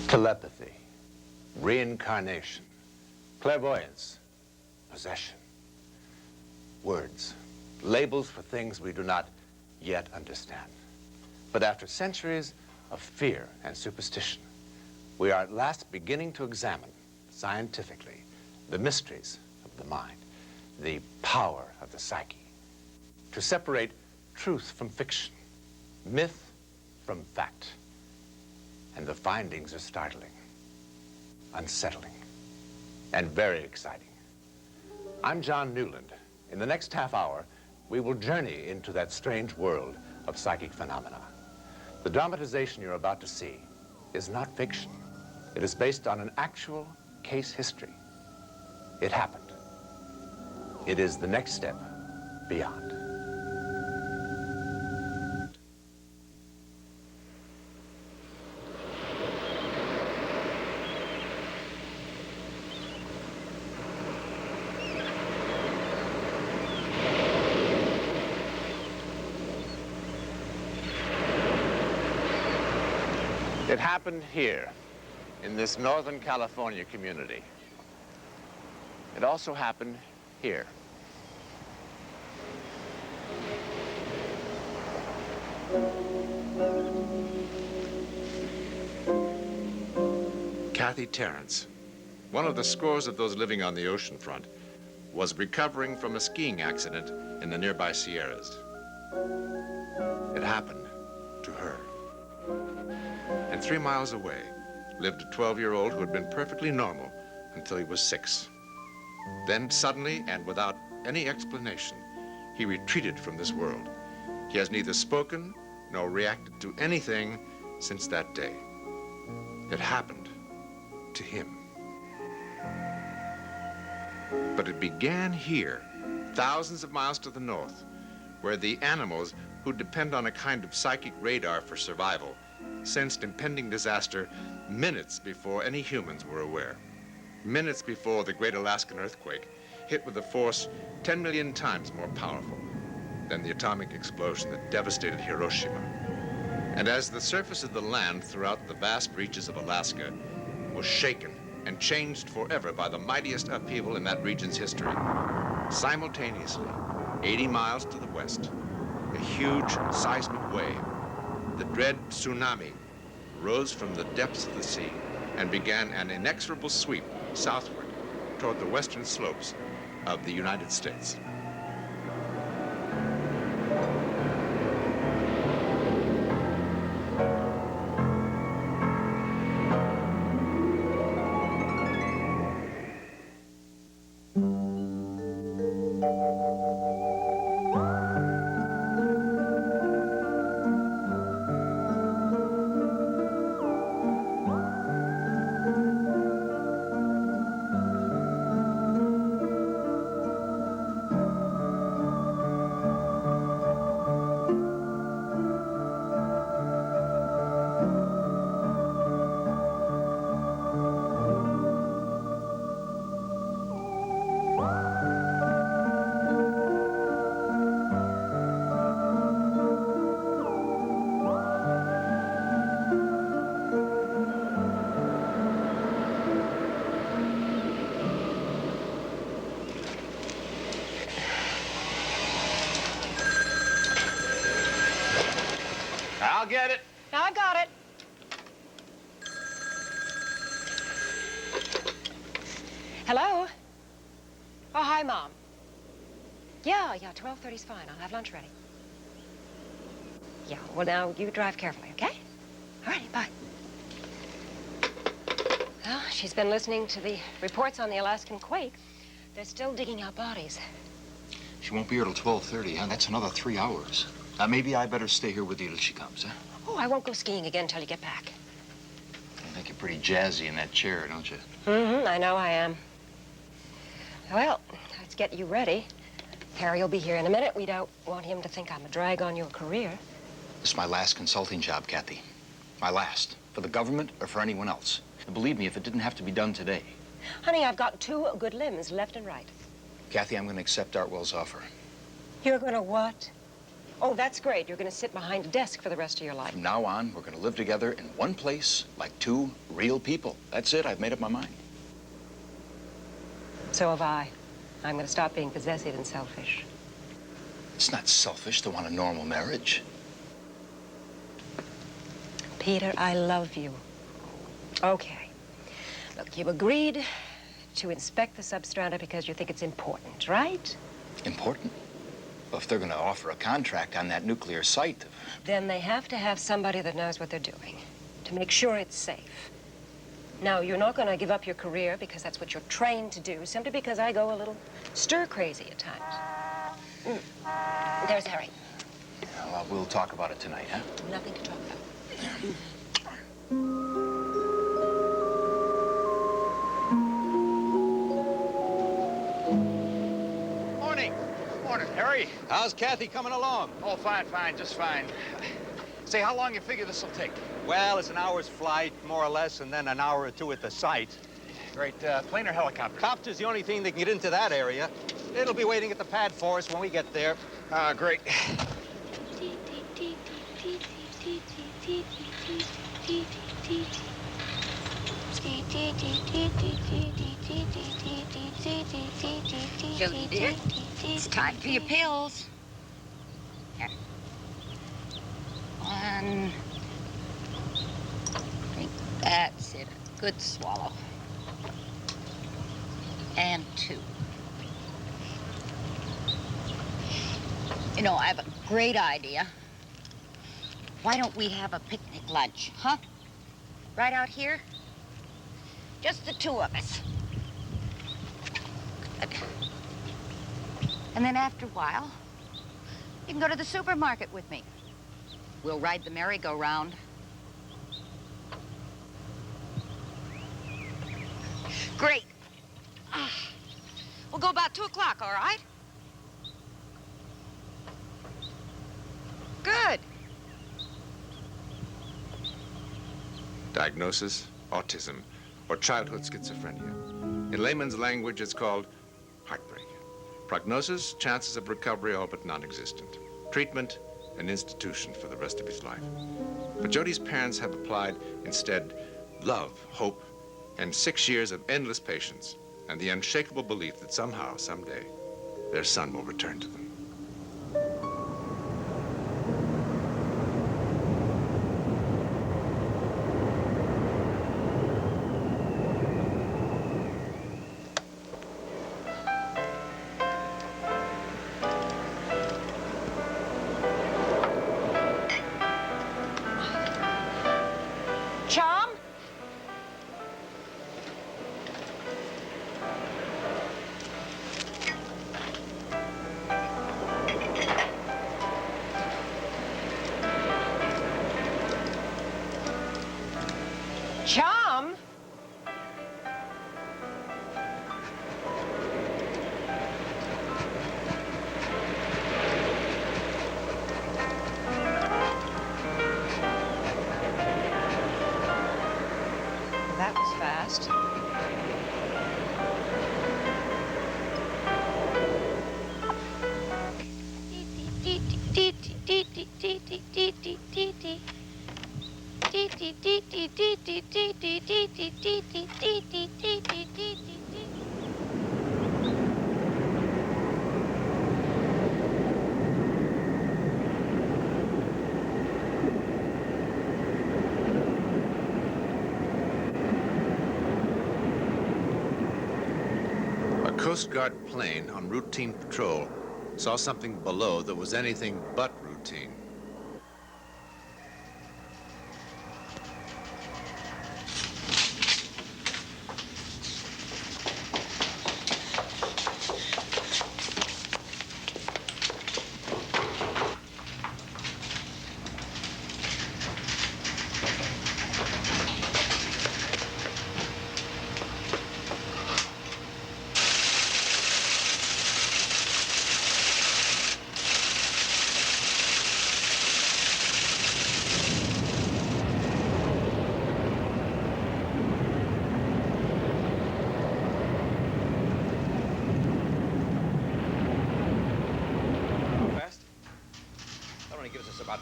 Telepathy, reincarnation, clairvoyance, possession. Words, labels for things we do not yet understand. But after centuries of fear and superstition, we are at last beginning to examine scientifically the mysteries of the mind, the power of the psyche, to separate truth from fiction, myth from fact. And the findings are startling, unsettling, and very exciting. I'm Newland. In the next half hour, we will journey into that strange world of psychic phenomena. The dramatization you're about to see is not fiction. It is based on an actual case history. It happened. It is the next step beyond. It happened here, in this Northern California community. It also happened here. Kathy Terrence, one of the scores of those living on the ocean front, was recovering from a skiing accident in the nearby Sierras. It happened to her. And 3 miles away lived a 12-year-old who had been perfectly normal until he was 6. Then suddenly, and without any explanation, he retreated from this world. He has neither spoken nor reacted to anything since that day. It happened to him. But it began here, thousands of miles to the north, where the animals who depend on a kind of psychic radar for survival sensed impending disaster minutes before any humans were aware. Minutes before the great Alaskan earthquake hit with a force 10 million times more powerful than the atomic explosion that devastated Hiroshima. And as the surface of the land throughout the vast reaches of Alaska was shaken and changed forever by the mightiest upheaval in that region's history, simultaneously, 80 miles to the west, a huge seismic wave, the dread tsunami, rose from the depths of the sea and began an inexorable sweep southward toward the western slopes of the United States. I'll get it. I got it. Hello? Oh, hi, Mom. Yeah, 12:30's fine. I'll have lunch ready. Yeah, well, now, you drive carefully, okay? All righty, bye. Well, she's been listening to the reports on the Alaskan quake. They're still digging out bodies. She won't be here till 12:30, huh? That's another 3 hours. Maybe I better stay here with you till she comes, huh? Oh, I won't go skiing again until you get back. I think you're pretty jazzy in that chair, don't you? Mm-hmm, I know I am. Well, let's get you ready. Harry will be here in a minute. We don't want him to think I'm a drag on your career. This is my last consulting job, Kathy. My last. For the government or for anyone else. And believe me, if it didn't have to be done today. Honey, I've got 2 good limbs, left and right. Kathy, I'm going to accept Artwell's offer. You're gonna what? Oh, that's great. You're going to sit behind a desk for the rest of your life. From now on, we're going to live together in one place like two real people. That's it. I've made up my mind. So have I. I'm going to stop being possessive and selfish. It's not selfish to want a normal marriage. Peter, I love you. Okay. Look, you agreed to inspect the substrata because you think it's important, right? Important? Well, if they're going to offer a contract on that nuclear site... Then they have to have somebody that knows what they're doing to make sure it's safe. Now, you're not going to give up your career because that's what you're trained to do, simply because I go a little stir-crazy at times. There's Harry. Well, we'll talk about it tonight, huh? Nothing to talk about. Morning. Morning, Harry. How's Kathy coming along? Oh, fine, just fine. Say, how long you figure this will take? Well, it's an hour's flight, more or less, and then an hour or two at the site. Great. Plane or helicopter? Copter's the only thing that can get into that area. It'll be waiting at the pad for us when we get there. Great. Jody, dear, it's time for your pills. Here. One. Drink. That's it. A good swallow. And two. You know, I have a great idea. Why don't we have a picnic lunch, huh? Right out here? Just the two of us. Good. And then after a while, you can go to the supermarket with me. We'll ride the merry-go-round. Great. We'll go about 2 o'clock, all right? Good. Diagnosis, autism, or childhood schizophrenia. In layman's language, it's called heartbreak. Prognosis, chances of recovery all but non-existent. Treatment, an institution for the rest of his life. But Jody's parents have applied instead love, hope, and 6 years of endless patience, and the unshakable belief that somehow, someday, their son will return to them. Chum? Chum? That was fast. A Coast Guard plane on routine patrol saw something below that was anything but routine.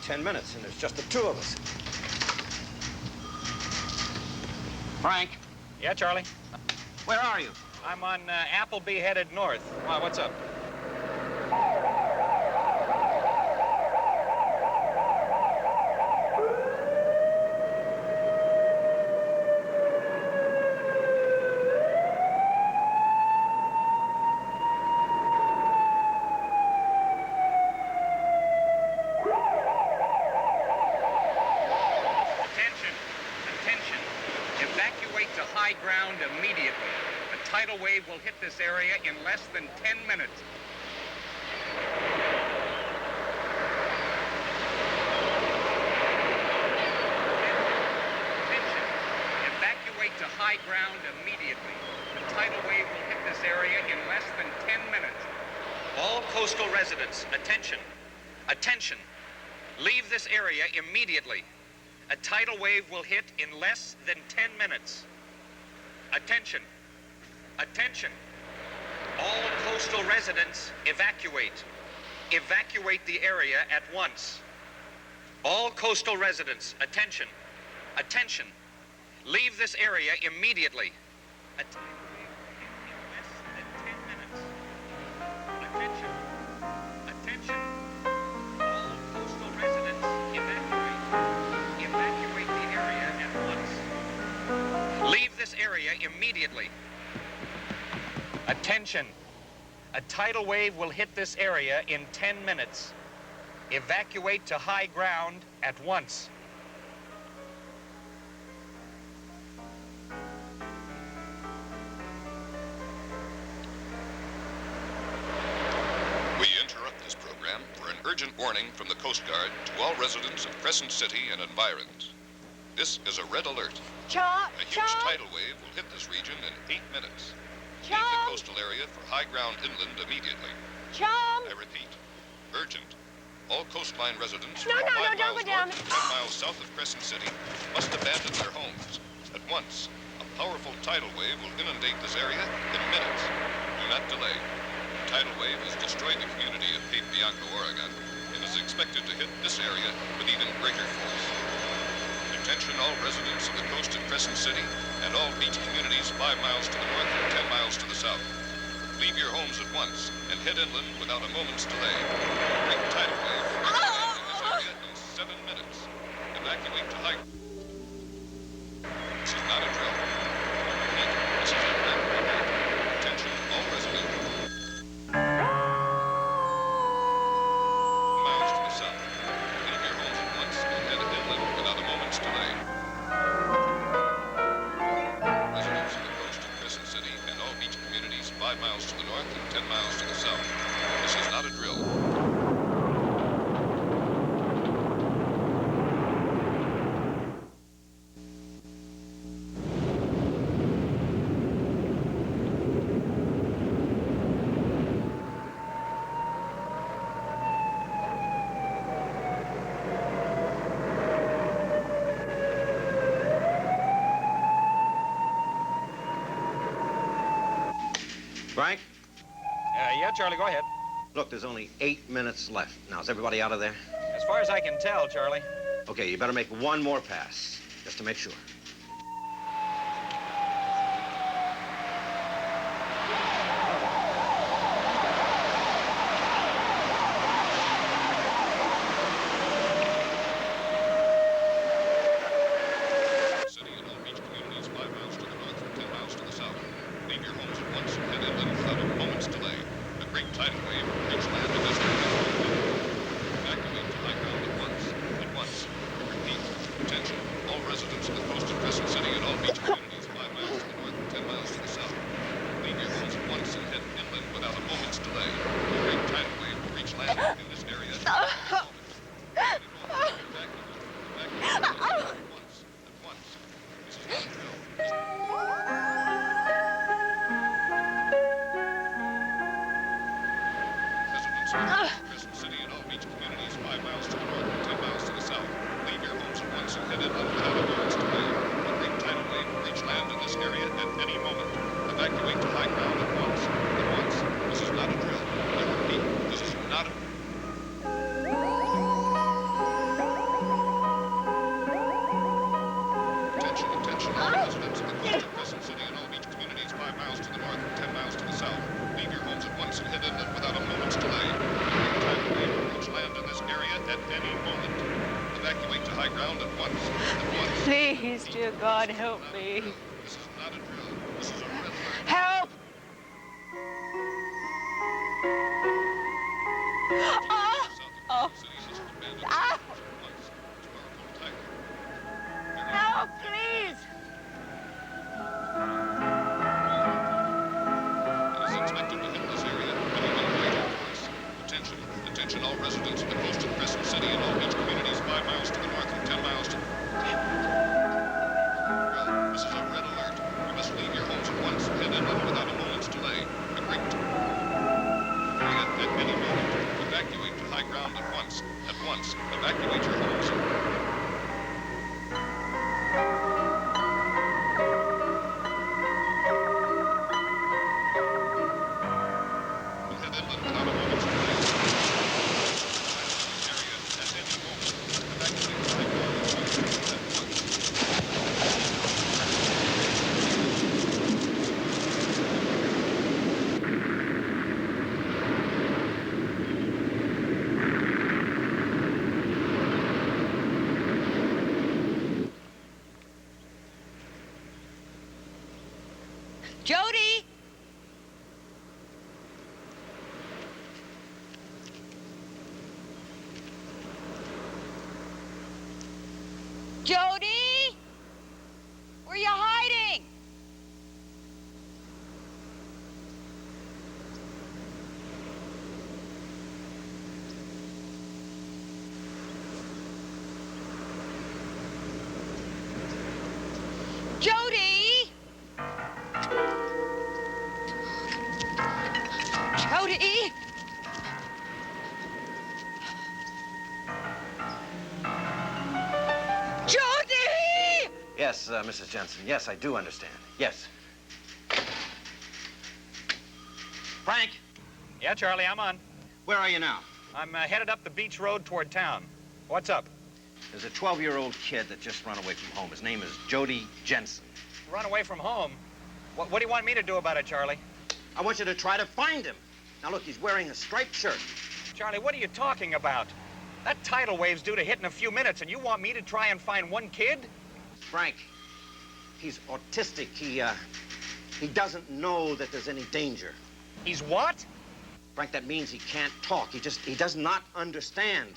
10 minutes, and there's just the two of us. Frank, Yeah, Charlie? where are you? I'm on Appleby headed north. Why, what's up? Attention! Attention! Evacuate to high ground immediately. A tidal wave will hit this area in less than 10 minutes. Attention! Evacuate to high ground immediately. A tidal wave will hit this area in less than 10 minutes. All coastal residents, attention! Attention! Leave this area immediately. A tidal wave will hit in less than 10 minutes. Attention! Attention! All coastal residents, evacuate. Evacuate the area at once. All coastal residents, attention. Attention! Leave this area immediately. A tidal wave will hit in less than 10 minutes. Attention! Attention! All coastal residents, evacuate. Evacuate the area at once. Leave this area immediately. Attention! A tidal wave will hit this area in 10 minutes. Evacuate to high ground at once. We interrupt this program for an urgent warning from the Coast Guard to all residents of Crescent City and environs. This is a red alert. Chop! A huge tidal wave will hit this region in 8 minutes. Leave the coastal area for high ground inland immediately. Chum! I repeat, urgent. All coastline residents No, from no, 5 no, don't miles go down. north and 10 miles south of Crescent City must abandon their homes. At once, a powerful tidal wave will inundate this area in minutes. Do not delay. The tidal wave has destroyed the community of Cape Bianco, Oregon, and is expected to hit this area with even greater force. Attention all residents of the coast of Crescent City and all beach communities 5 miles to the north and 10 miles to the south. Leave your homes at once and head inland without a moment's delay. A great tidal wave will be in this area in 7 minutes. Evacuate to high... This is not a drill. Repeat, this is a red alert. Attention all residents. Miles to the south. Leave your homes at once and head inland without a moment's delay. Residents of the coast of Crescent City and all beach communities 5 miles to the north and 10 miles to the south. This is not a drill. Frank, Yeah, Charlie, go ahead. look, there's only 8 minutes left. Now, is everybody out of there? As far as I can tell, Charlie. Okay, you better make one more pass, just to make sure. City and all beach communities 5 miles to the north and 10 miles to the south. Leave your homes at once and head inland without a moment's delay. A great tidal wave will reach land in this area. Evacuate to high ground at once. At once. Repeat. Attention. All residents of the coast of Dear God, help me. This is not a drill. This is a red alert. Help! Oh! Oh! Ah! Help, please! It is expected to hit this area any minute later, of course. Attention, attention all residents of the coast of Crescent City and all beach communities 5 miles to the north and 10 miles to... Well, this is a red alert. You must leave your homes at once, head inland without a moment's delay. Agreed. At any moment, evacuate to high ground at once. At once, evacuate your homes. Head inland without a moment's delay. Area at any moment. Evacuate to high ground at once. Jody! Jody! Where are you hiding? Jody! Jody! Jody! Yes, Mrs. Jensen. Yes, I do understand. Yes. Frank, Yeah, Charlie, I'm on. where are you now? I'm headed up the beach road toward town. What's up? There's a 12-year-old kid that just ran away from home. His name is Jody Jensen. Run away from home? What do you want me to do about it, Charlie? I want you to try to find him. Now, look, he's wearing a striped shirt. Charlie, what are you talking about? That tidal wave's due to hit in a few minutes, and you want me to try and find one kid? Frank, he's autistic. He doesn't know that there's any danger. He's what? Frank, that means he can't talk. He does not understand.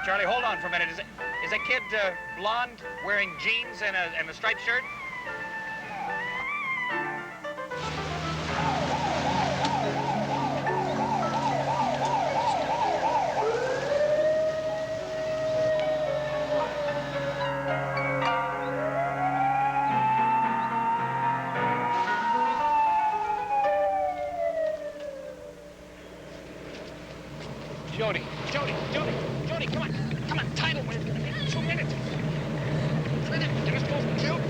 Charlie, hold on for a minute. Is that kid blonde, wearing jeans and a striped shirt? Jody, come on, tidal wave's gonna hit in 2 minutes. Get us both killed.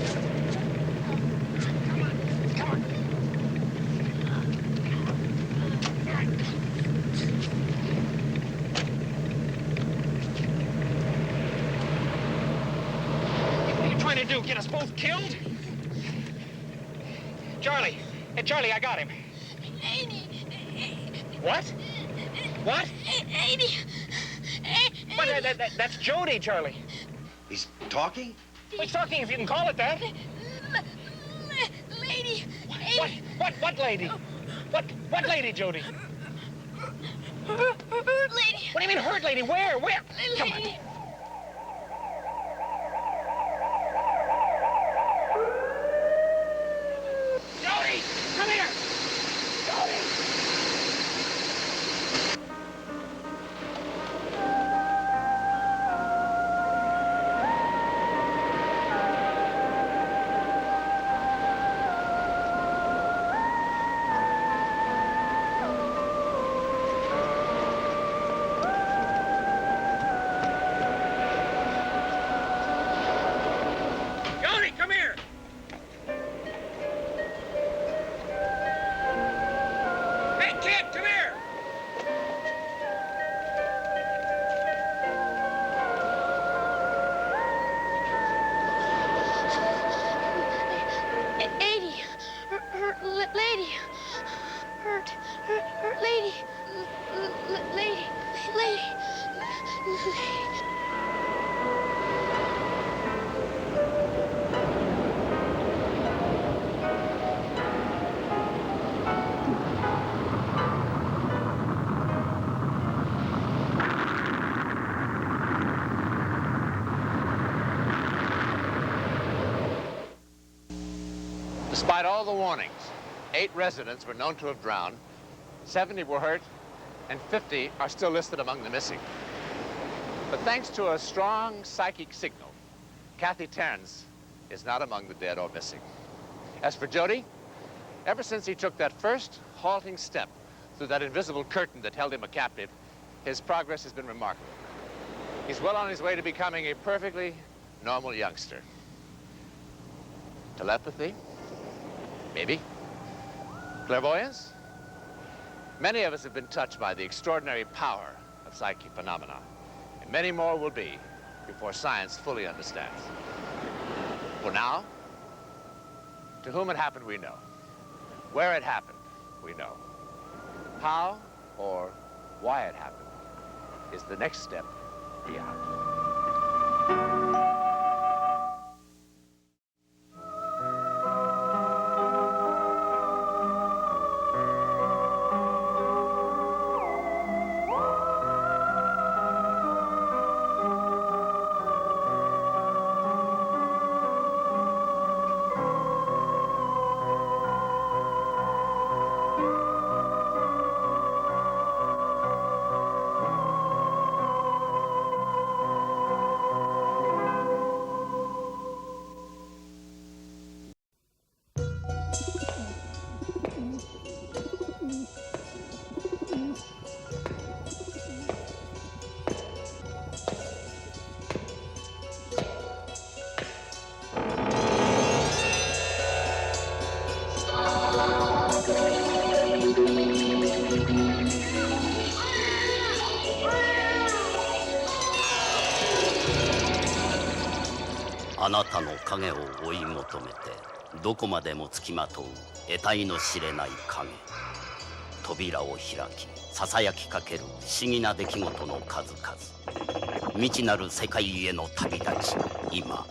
Come on. All right. What are you trying to do, get us both killed? Charlie, hey, Charlie, I got him. 80. What? What? 80. What? That's Jody, Charlie. He's talking? He's talking, if you can call it that. Lady. What lady? What lady, Jody? Hurt lady. What do you mean hurt lady? Where? Come on. Lady. Jody, come here. Jody. Despite all the warnings, 8 residents were known to have drowned, 70 were hurt, and 50 are still listed among the missing. But thanks to a strong psychic signal, Kathy Terrence is not among the dead or missing. As for Jody, ever since he took that first halting step through that invisible curtain that held him a captive, his progress has been remarkable. He's well on his way to becoming a perfectly normal youngster. Telepathy? Maybe. Clairvoyance? Many of us have been touched by the extraordinary power of psychic phenomena, and many more will be before science fully understands. For now, to whom it happened, we know. Where it happened, we know. How or why it happened is the next step beyond.あなたの影を追い求めてどこまでもつきまとう得体の知れない影。扉を開きささやきかける不思議な出来事の数々。未知なる世界への旅立ち、今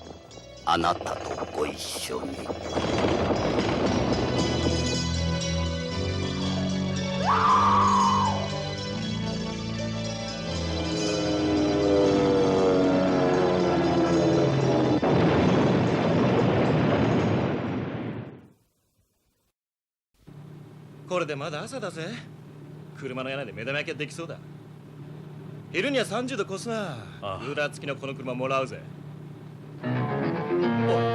あなたとご一緒に。これでまだ朝だぜ。車の屋根で目玉焼きができそうだ。昼には30度越すな。クーラー付きのこの車もらうぜ。おい